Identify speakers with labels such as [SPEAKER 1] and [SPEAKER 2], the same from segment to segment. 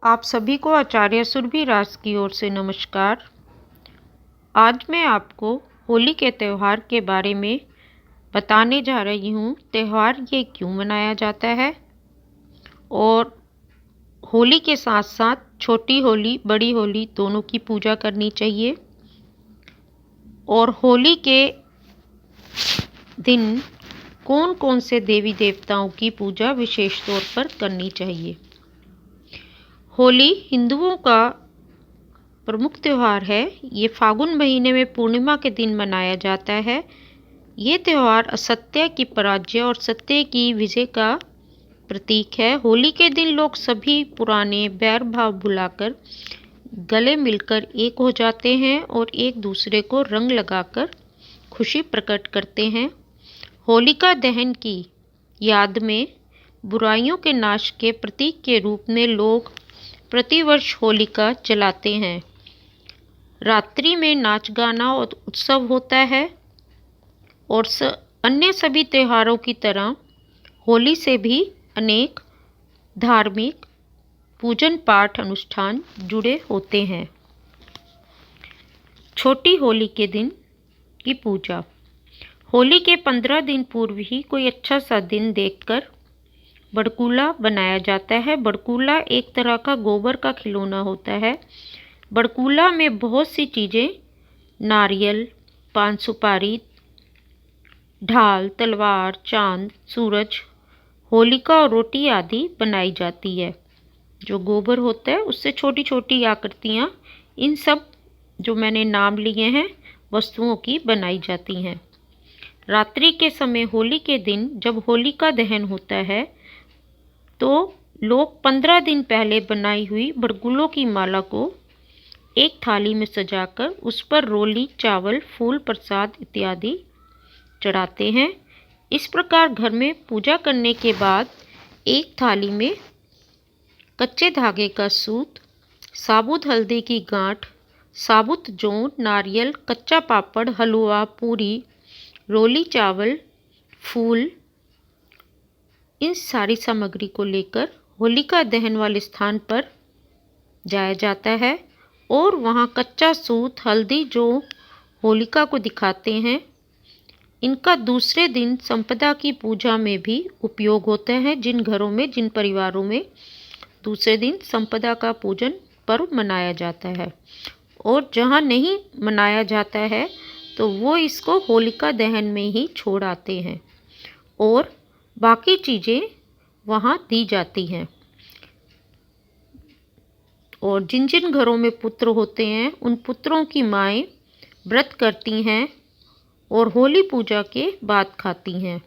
[SPEAKER 1] आप सभी को आचार्य सुरभि राज की ओर से नमस्कार। आज मैं आपको होली के त्यौहार के बारे में बताने जा रही हूँ। त्यौहार ये क्यों मनाया जाता है और होली के साथ साथ छोटी होली बड़ी होली दोनों की पूजा करनी चाहिए। और होली के दिन कौन कौन से देवी देवताओं की पूजा विशेष तौर पर करनी चाहिए। होली हिंदुओं का प्रमुख त्यौहार है। ये फागुन महीने में पूर्णिमा के दिन मनाया जाता है। ये त्यौहार असत्य की पराजय और सत्य की विजय का प्रतीक है। होली के दिन लोग सभी पुराने बैर भाव भुलाकर गले मिलकर एक हो जाते हैं और एक दूसरे को रंग लगाकर खुशी प्रकट करते हैं। होलिका दहन की याद में बुराइयों के नाश के प्रतीक के रूप में लोग प्रतिवर्ष होलिका जलाते हैं। रात्रि में नाच गाना और उत्सव होता है और अन्य सभी त्योहारों की तरह होली से भी अनेक धार्मिक पूजन पाठ अनुष्ठान जुड़े होते हैं। छोटी होली के दिन की पूजा। होली के 15 दिन पूर्व ही कोई अच्छा सा दिन देखकर बड़कूला बनाया जाता है। बड़कूला एक तरह का गोबर का खिलौना होता है। बड़कूला में बहुत सी चीज़ें नारियल, पान सुपारी, ढाल, तलवार, चांद, सूरज, होलिका और रोटी आदि बनाई जाती है। जो गोबर होता है उससे छोटी छोटी आकृतियाँ, इन सब जो मैंने नाम लिए हैं वस्तुओं की बनाई जाती हैं। रात्रि के समय होली के दिन जब होलिका दहन होता है तो लोग 15 दिन पहले बनाई हुई बड़गुलों की माला को एक थाली में सजाकर उस पर रोली, चावल, फूल, प्रसाद इत्यादि चढ़ाते हैं। इस प्रकार घर में पूजा करने के बाद एक थाली में कच्चे धागे का सूत, साबुत हल्दी की गांठ, साबुत जौ, नारियल, कच्चा पापड़, हलवा, पूरी, रोली, चावल, फूल, इन सारी सामग्री को लेकर होलिका दहन वाले स्थान पर जाया जाता है और वहाँ कच्चा सूत, हल्दी जो होलिका को दिखाते हैं, इनका दूसरे दिन संपदा की पूजा में भी उपयोग होता है। जिन घरों में, जिन परिवारों में दूसरे दिन संपदा का पूजन पर्व मनाया जाता है और जहाँ नहीं मनाया जाता है तो वो इसको होलिका दहन में ही छोड़ आते हैं और बाकी चीज़ें वहाँ दी जाती हैं। और जिन जिन घरों में पुत्र होते हैं उन पुत्रों की माएँ व्रत करती हैं और होली पूजा के बाद खाती हैं।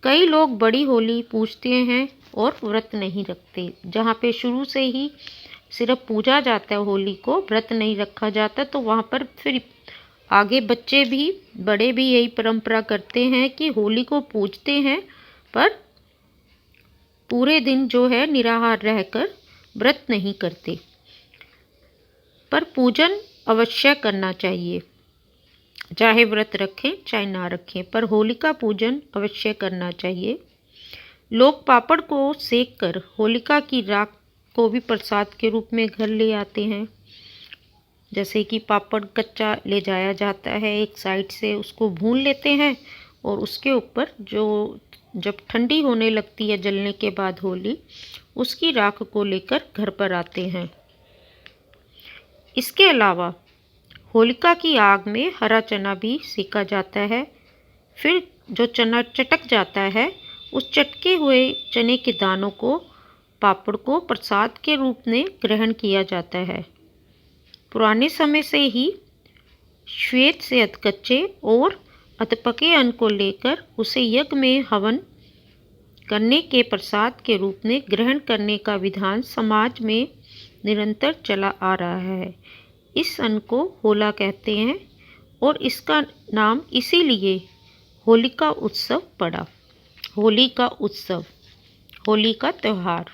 [SPEAKER 1] कई लोग बड़ी होली पूजते हैं और व्रत नहीं रखते। जहाँ पे शुरू से ही सिर्फ पूजा जाता है होली को, व्रत नहीं रखा जाता, तो वहाँ पर फिर आगे बच्चे भी बड़े भी यही परंपरा करते हैं कि होली को पूजते हैं पर पूरे दिन जो है निराहार रहकर व्रत नहीं करते। पर पूजन अवश्य करना चाहिए, चाहे व्रत रखें चाहे ना रखें, पर होलिका पूजन अवश्य करना चाहिए। लोग पापड़ को सेक कर होलिका की राख को भी प्रसाद के रूप में घर ले आते हैं। जैसे कि पापड़ कच्चा ले जाया जाता है, एक साइड से उसको भून लेते हैं और उसके ऊपर जो जब ठंडी होने लगती है जलने के बाद होली, उसकी राख को लेकर घर पर आते हैं। इसके अलावा होलिका की आग में हरा चना भी सेका जाता है। फिर जो चना चटक जाता है उस चटके हुए चने के दानों को, पापड़ को प्रसाद के रूप में ग्रहण किया जाता है। पुराने समय से ही श्वेत से अधकच्चे और अधपके अन्न को लेकर उसे यज्ञ में हवन करने के प्रसाद के रूप में ग्रहण करने का विधान समाज में निरंतर चला आ रहा है। इस अन्न को होला कहते हैं और इसका नाम इसीलिए होलिका उत्सव पड़ा। होली का उत्सव, होली का त्यौहार।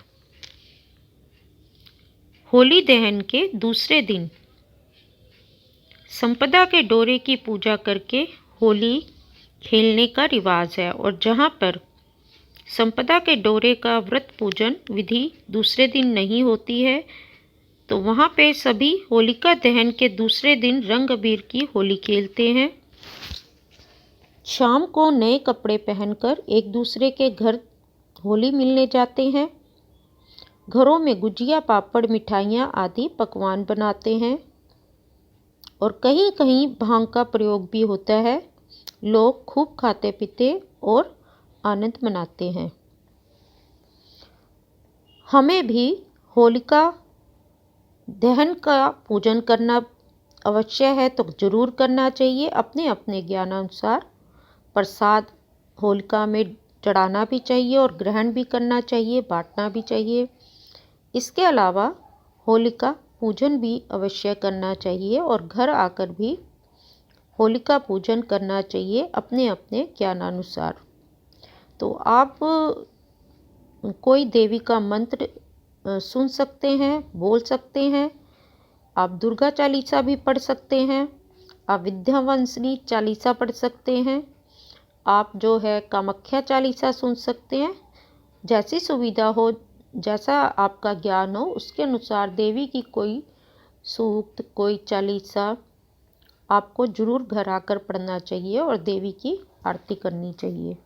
[SPEAKER 1] होली दहन के दूसरे दिन संपदा के डोरे की पूजा करके होली खेलने का रिवाज है और जहाँ पर संपदा के डोरे का व्रत पूजन विधि दूसरे दिन नहीं होती है, तो वहाँ पे सभी होलिका दहन के दूसरे दिन रंग अबीर की होली खेलते हैं। शाम को नए कपड़े पहनकर एक दूसरे के घर होली मिलने जाते हैं। घरों में गुजिया, पापड़, मिठाइयाँ आदि पकवान बनाते हैं और कहीं कहीं भांग का प्रयोग भी होता है। लोग खूब खाते पीते और आनंद मनाते हैं। हमें भी होलिका दहन का पूजन करना अवश्य है, तो जरूर करना चाहिए। अपने अपने ज्ञानानुसार प्रसाद होलिका में चढ़ाना भी चाहिए और ग्रहण भी करना चाहिए, बांटना भी चाहिए। इसके अलावा होलिका पूजन भी अवश्य करना चाहिए और घर आकर भी होलिका पूजन करना चाहिए अपने अपने ज्ञानानुसार। तो आप कोई देवी का मंत्र सुन सकते हैं, बोल सकते हैं। आप दुर्गा चालीसा भी पढ़ सकते हैं। आप विद्यावांसिनी चालीसा पढ़ सकते हैं। आप जो है कामाख्या चालीसा सुन सकते हैं। जैसी सुविधा हो, जैसा आपका ज्ञान हो, उसके अनुसार देवी की कोई सूक्त, कोई चालीसा आपको जरूर घर आकर पढ़ना चाहिए और देवी की आरती करनी चाहिए।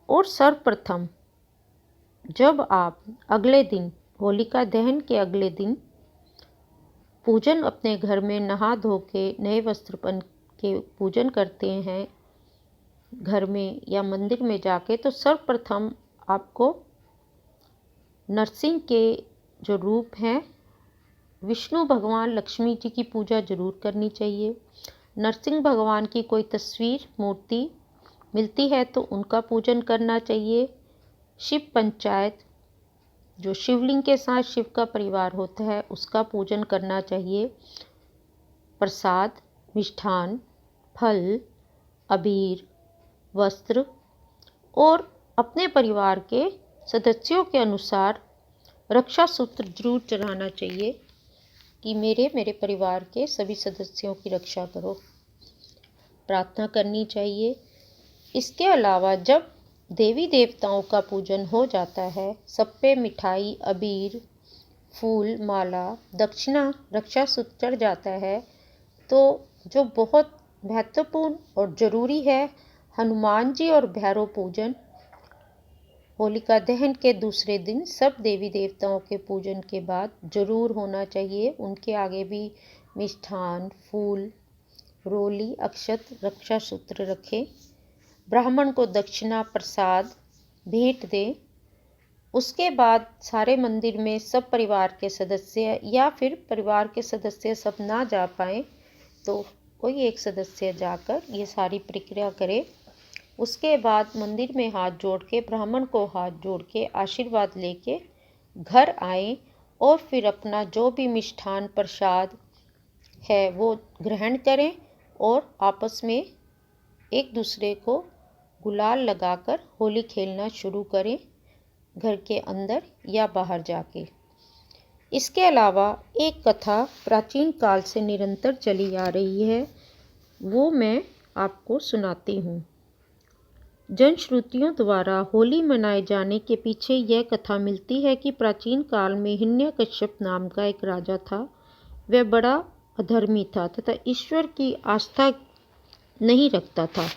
[SPEAKER 1] और सर्वप्रथम जब आप अगले दिन होलिका दहन के अगले दिन पूजन अपने घर में नहा धो के नए वस्त्र पहन के पूजन करते हैं घर में या मंदिर में जाके, तो सर्वप्रथम आपको नरसिंह के जो रूप हैं, विष्णु भगवान, लक्ष्मी जी की पूजा जरूर करनी चाहिए। नरसिंह भगवान की कोई तस्वीर, मूर्ति मिलती है तो उनका पूजन करना चाहिए। शिव पंचायत, जो शिवलिंग के साथ शिव का परिवार होता है, उसका पूजन करना चाहिए। प्रसाद, मिष्ठान, फल, अबीर, वस्त्र और अपने परिवार के सदस्यों के अनुसार रक्षा सूत्र जरूर चढ़ाना चाहिए कि मेरे परिवार के सभी सदस्यों की रक्षा करो, प्रार्थना करनी चाहिए। इसके अलावा जब देवी देवताओं का पूजन हो जाता है, सब पे मिठाई, अबीर, फूल, माला, दक्षिणा, रक्षा सूत्र चढ़ जाता है, तो जो बहुत महत्वपूर्ण और ज़रूरी है, हनुमान जी और भैरव पूजन होलिका दहन के दूसरे दिन सब देवी देवताओं के पूजन के बाद जरूर होना चाहिए। उनके आगे भी मिष्ठान, फूल, रोली, अक्षत, रक्षा सूत्र रखें। ब्राह्मण को दक्षिणा, प्रसाद भेंट दें। उसके बाद सारे मंदिर में सब परिवार के सदस्य, या फिर परिवार के सदस्य सब ना जा पाए तो कोई एक सदस्य जाकर ये सारी प्रक्रिया करे। उसके बाद मंदिर में हाथ जोड़ के, ब्राह्मण को हाथ जोड़ के आशीर्वाद लेके घर आए और फिर अपना जो भी मिष्ठान प्रसाद है वो ग्रहण करें और आपस में एक दूसरे को गुलाल लगाकर होली खेलना शुरू करें, घर के अंदर या बाहर जाके। इसके अलावा एक कथा प्राचीन काल से निरंतर चली आ रही है, वो मैं आपको सुनाती हूँ। जनश्रुतियों द्वारा होली मनाए जाने के पीछे यह कथा मिलती है कि प्राचीन काल में हिरण्यकश्यप नाम का एक राजा था। वह बड़ा अधर्मी था तथा ईश्वर की आस्था नहीं रखता था।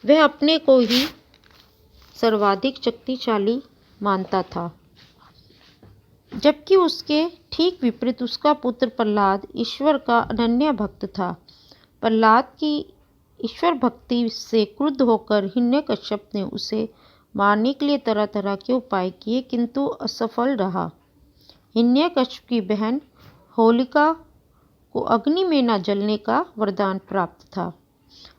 [SPEAKER 1] वह अपने को ही सर्वाधिक शक्तिशाली मानता था, जबकि उसके ठीक विपरीत उसका पुत्र प्रहलाद ईश्वर का अनन्य भक्त था। प्रहलाद की ईश्वर भक्ति से क्रुद्ध होकर हिरण्यकश्यप ने उसे मारने के लिए तरह तरह के उपाय किए, किंतु असफल रहा। हिरण्यकश्यप की बहन होलिका को अग्नि में न जलने का वरदान प्राप्त था।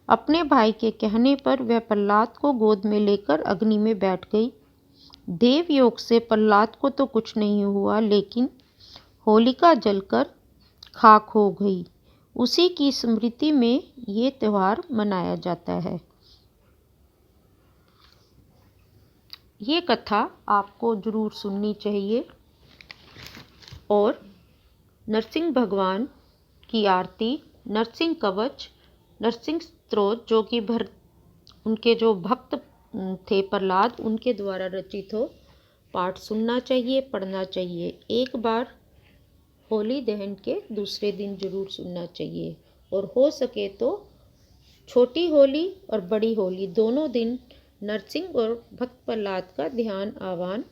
[SPEAKER 1] अपने भाई के कहने पर वह प्रहलाद को गोद में लेकर अग्नि में बैठ गई। देव योग से प्रहलाद को तो कुछ नहीं हुआ, लेकिन होलिका जलकर खाक हो गई। उसी की स्मृति में ये त्यौहार मनाया जाता है। ये कथा आपको जरूर सुननी चाहिए। और नरसिंह भगवान की आरती, नरसिंह कवच, नरसिंह स्तोत्र, जो कि उनके जो भक्त थे प्रहलाद, उनके द्वारा रचित हो पाठ सुनना चाहिए, पढ़ना चाहिए। एक बार होली दहन के दूसरे दिन जरूर सुनना चाहिए, और हो सके तो छोटी होली और बड़ी होली दोनों दिन नरसिंह और भक्त प्रहलाद का ध्यान, आह्वान,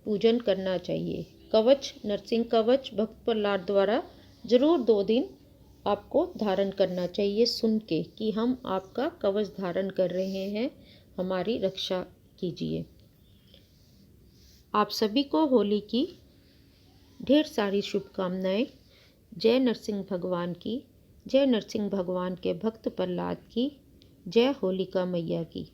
[SPEAKER 1] पूजन करना चाहिए। कवच, नरसिंह कवच भक्त प्रहलाद द्वारा जरूर 2 दिन आपको धारण करना चाहिए, सुन के कि हम आपका कवच धारण कर रहे हैं, हमारी रक्षा कीजिए। आप सभी को होली की ढेर सारी शुभकामनाएं। जय नरसिंह भगवान की, जय नरसिंह भगवान के भक्त प्रहलाद की, जय होलिका मैया की।